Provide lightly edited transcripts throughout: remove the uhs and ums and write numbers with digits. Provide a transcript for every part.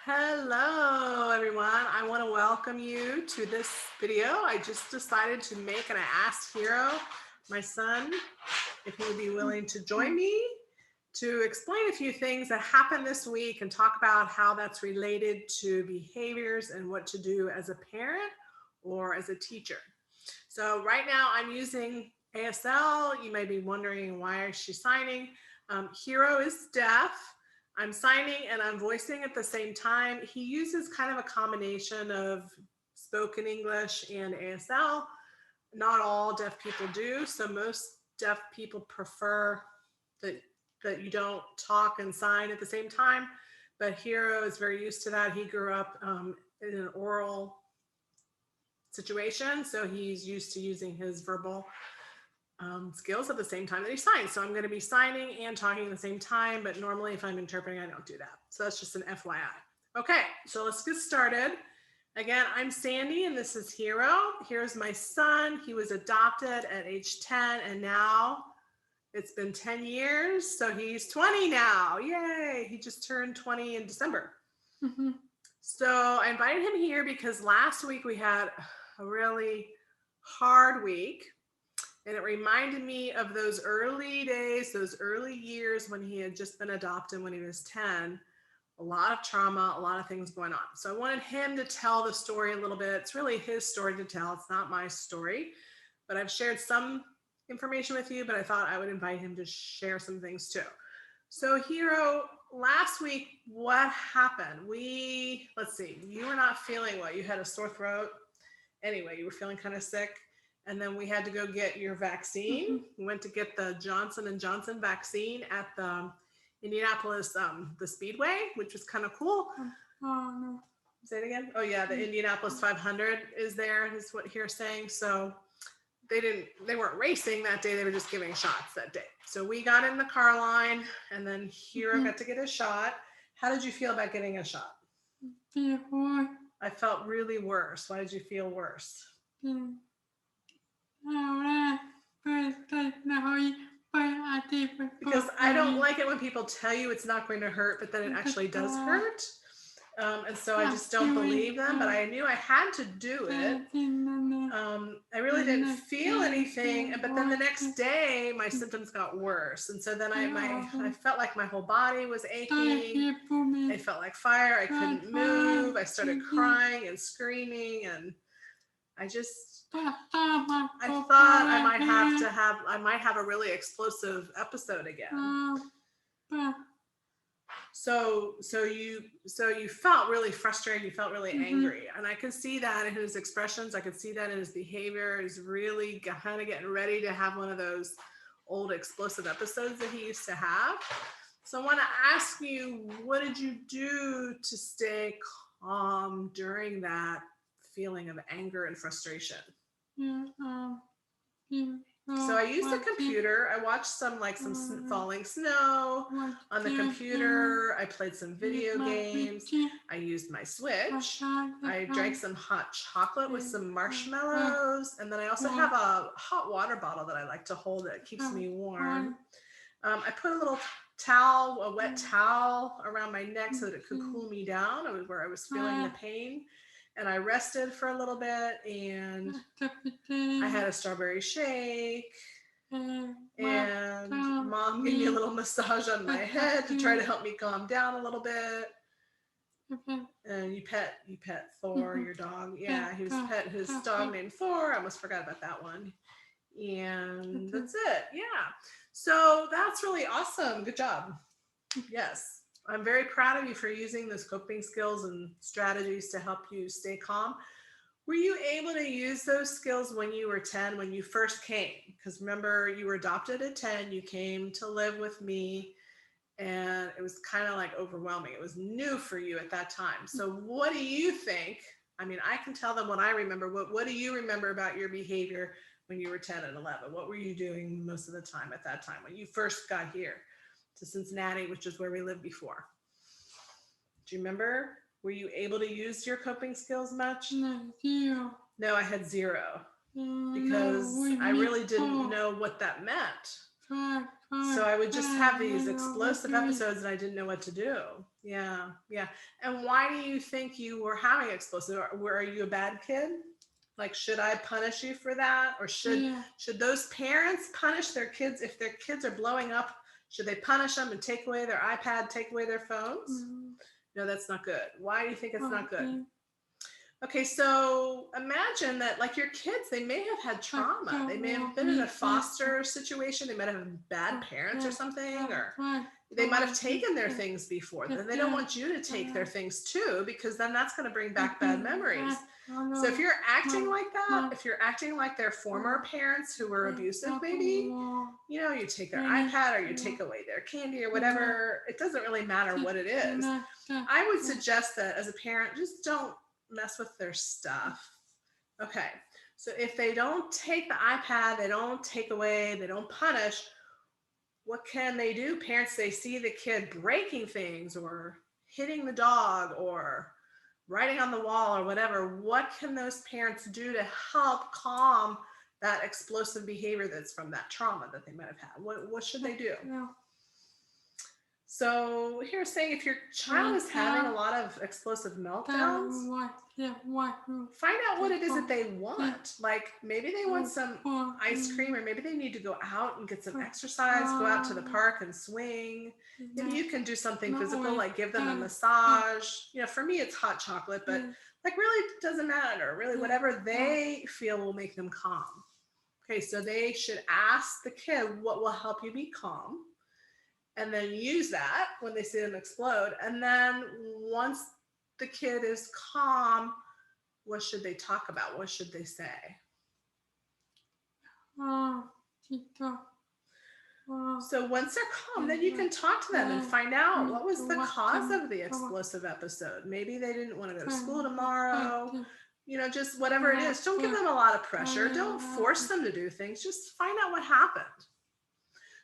Hello, everyone. I want to welcome you to this video. I just decided to make, and I asked Hiro, my son, if he would be willing to join me to explain a few things that happened this week and talk about how that's related to behaviors and what to do as a parent or as a teacher. So right now I'm using ASL. You may be wondering, why is she signing? Hiro is deaf. I'm signing and I'm voicing at the same time. He uses kind of a combination of spoken English and ASL. Not all deaf people do. So most deaf people prefer that you don't talk and sign at the same time. But Hiro is very used to that. He grew up in an oral situation. So he's used to using his verbal skills at the same time that he signs. So I'm going to be signing and talking at the same time, but normally if I'm interpreting, I don't do that. So that's just an FYI. Okay, so let's get started. Again, I'm Sandi and this is Hiro. Here's my son. He was adopted at age 10 and now it's been 10 years. So he's 20 now. Yay. He just turned 20 in December. So I invited him here because last week we had a really hard week. And it reminded me of those early days, those early years when he had just been adopted when he was 10. A lot of trauma, a lot of things going on. So I wanted him to tell the story a little bit. It's really his story to tell. It's not my story. But I've shared some information with you, but I thought I would invite him to share some things too. So Hiro, last week, what happened? Let's see, you were not feeling well. You had a sore throat. Anyway, you were feeling kind of sick. And then we had to go get your vaccine. We went to get the Johnson & Johnson vaccine at the Indianapolis, the Speedway, which was kind of cool. No. Say it again. Oh yeah, the Indianapolis 500 is there, is what you're saying. So they weren't racing that day. They were just giving shots that day. So we got in the car line and then Hiro got to get a shot. How did you feel about getting a shot? I felt really worse. Why did you feel worse? Because I don't like it when people tell you it's not going to hurt, but then it actually does hurt. And so I just don't believe them, but I knew I had to do it. I really didn't feel anything, but then the next day my symptoms got worse. And so then I felt like my whole body was aching. I felt like fire. I couldn't move. I started crying and screaming, and I thought I might have a really explosive episode again. So you felt really frustrated. You felt really angry, and I could see that in his expressions. I could see that in his behavior. He's really kind of getting ready to have one of those old explosive episodes that he used to have. So I want to ask you, what did you do to stay calm during that feeling of anger and frustration? So I used a computer. I watched some falling snow on the computer. I played some video games. I used my Switch. I drank some hot chocolate with some marshmallows. And then I also have a hot water bottle that I like to hold that keeps me warm. I put a little towel, a wet towel around my neck so that it could cool me down. It was where I was feeling the pain. And I rested for a little bit, and I had a strawberry shake, and Mom gave me a little massage on my head to try to help me calm down a little bit. And you pet Thor, your dog. Yeah, he was pet his dog named Thor. I almost forgot about that one. And that's it. Yeah. So that's really awesome. Good job. Yes. I'm very proud of you for using those coping skills and strategies to help you stay calm. Were you able to use those skills when you were 10, when you first came? Because remember, you were adopted at 10, you came to live with me, and it was kind of like overwhelming. It was new for you at that time. So what do you think? I mean, I can tell them what I remember. What do you remember about your behavior when you were 10 and 11? What were you doing most of the time at that time when you first got here to Cincinnati, which is where we lived before? Do you remember? Were you able to use your coping skills much? No, zero. No, I had zero because I really didn't know what that meant. So I would just have these explosive episodes and I didn't know what to do. Yeah, yeah. And why do you think you were having explosive? Were you a bad kid? Like, should I punish you for that? Or should those parents punish their kids if their kids are blowing up? Should they punish them and take away their iPad, take away their phones? No, that's not good. Why do you think it's not good? Okay, so imagine that, like, your kids, they may have had trauma. They may have been in a foster situation. They might have had bad parents or something, or they might have taken their things before. And they don't want you to take their things too, because then that's going to bring back bad memories. So if you're acting like that, if you're acting like their former parents who were abusive, maybe, you know, you take their iPad or you take away their candy or whatever, it doesn't really matter what it is. I would suggest that as a parent, just don't mess with their stuff. Okay, so if they don't take the iPad, they don't take away, they don't punish, what can they do? Parents, they see the kid breaking things or hitting the dog or writing on the wall or whatever. What can those parents do to help calm that explosive behavior that's from that trauma that they might have had? What should they do? So here's saying, if your child is having a lot of explosive meltdowns, find out what it is that they want. Like, maybe they want some ice cream, or maybe they need to go out and get some exercise, go out to the park and swing. Maybe you can do something physical, like give them a massage. You know, for me, it's hot chocolate, but like, really, it doesn't matter. Really, whatever they feel will make them calm. Okay, so they should ask the kid, what will help you be calm? And then use that when they see them explode. And then once the kid is calm, what should they talk about? What should they say? So once they're calm, then you can talk to them and find out what was the cause of the explosive episode. Maybe they didn't want to go to school tomorrow. You know, just whatever it is. Don't give them a lot of pressure. Don't force them to do things. Just find out what happened.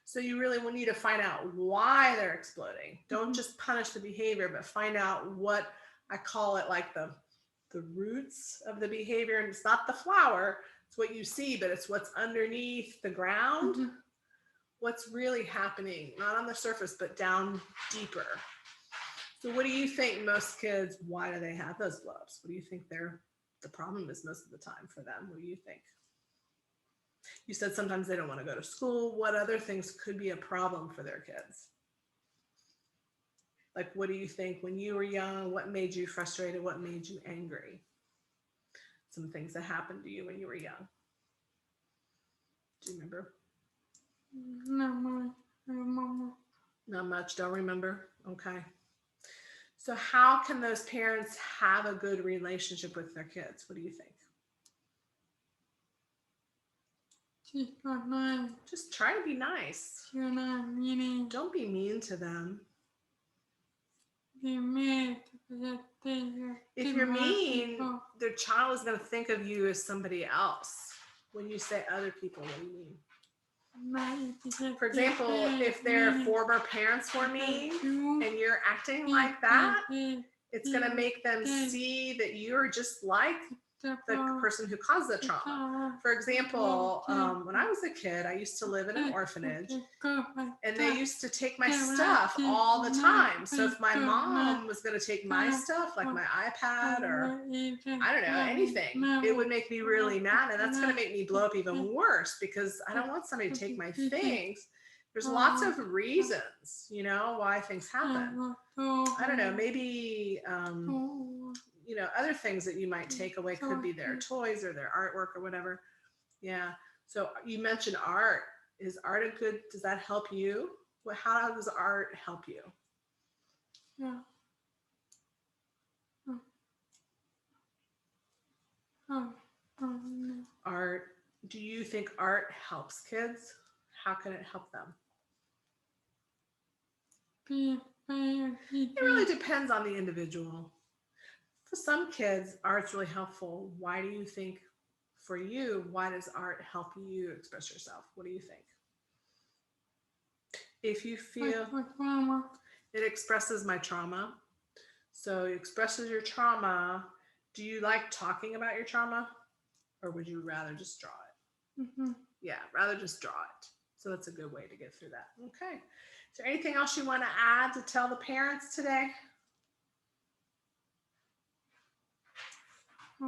So you really need to find out why they're exploding. Don't just punish the behavior, but find out what, I call it, like the roots of the behavior. And it's not the flower, it's what you see, but it's what's underneath the ground. What's really happening, not on the surface, but down deeper. So what do you think most kids, why do they have those blow-ups? What do you think the problem is most of the time for them? What do you think? You said sometimes they don't want to go to school. What other things could be a problem for their kids? Like, what do you think when you were young? What made you frustrated? What made you angry? Some things that happened to you when you were young. Do you remember? Not much. Don't remember? Okay. So how can those parents have a good relationship with their kids? What do you think? Just try to be nice. Don't be mean to them. If you're mean, their child is going to think of you as somebody else. When you say other people, what do you mean? For example, if their former parents were mean and you're acting like that, it's going to make them see that you're just like the person who caused the trauma. For example, when I was a kid, I used to live in an orphanage, and they used to take my stuff all the time. So if my mom was going to take my stuff, like my iPad or I don't know, anything, it would make me really mad, and that's going to make me blow up even worse, because I don't want somebody to take my things. There's lots of reasons, you know, why things happen. I don't know, maybe you know, other things that you might take away could be their toys or their artwork or whatever. Yeah. So you mentioned art. Is art a good, does that help you? How does art help you? Art. Do you think art helps kids? How can it help them? It really depends on the individual. For some kids, art's really helpful. Why do you think, for you, why does art help you express yourself? What do you think? If you feel it expresses my trauma, so it expresses your trauma, do you like talking about your trauma, or would you rather just draw it? Yeah, rather just draw it. So that's a good way to get through that. Okay. Is there anything else you want to add to tell the parents today? I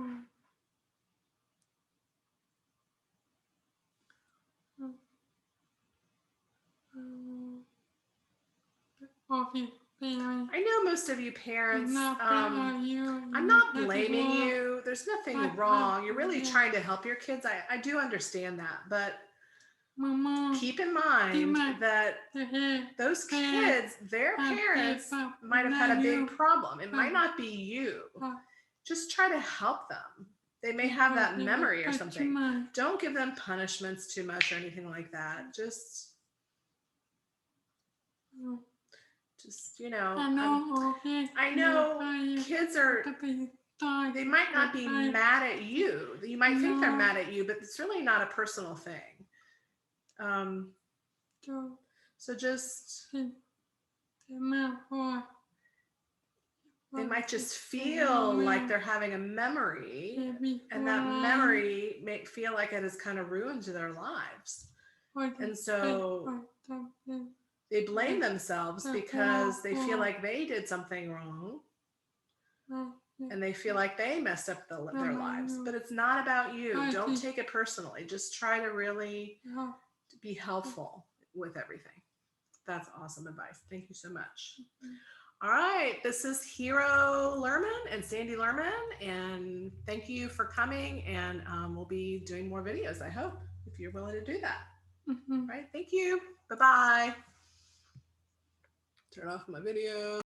know most of you parents, I'm not blaming you. There's nothing wrong. You're really trying to help your kids. I do understand that, but keep in mind that those kids, their parents might have had a big problem. It might not be you. Just try to help them. They may have that memory or something. Don't give them punishments too much or anything like that. Just I know kids they might not be mad at you. You might think they're mad at you, but it's really not a personal thing. So just they might just feel like they're having a memory, and that memory may feel like it has kind of ruined their lives. And so they blame themselves because they feel like they did something wrong, and they feel like they messed up their lives. But it's not about you. Don't take it personally. Just try to really be helpful with everything. That's awesome advice. Thank you so much. All right, this is Hiro Lerman and Sandi Lerman, and thank you for coming, and we'll be doing more videos, I hope, if you're willing to do that. All right, thank you. Bye-bye. Turn off my video.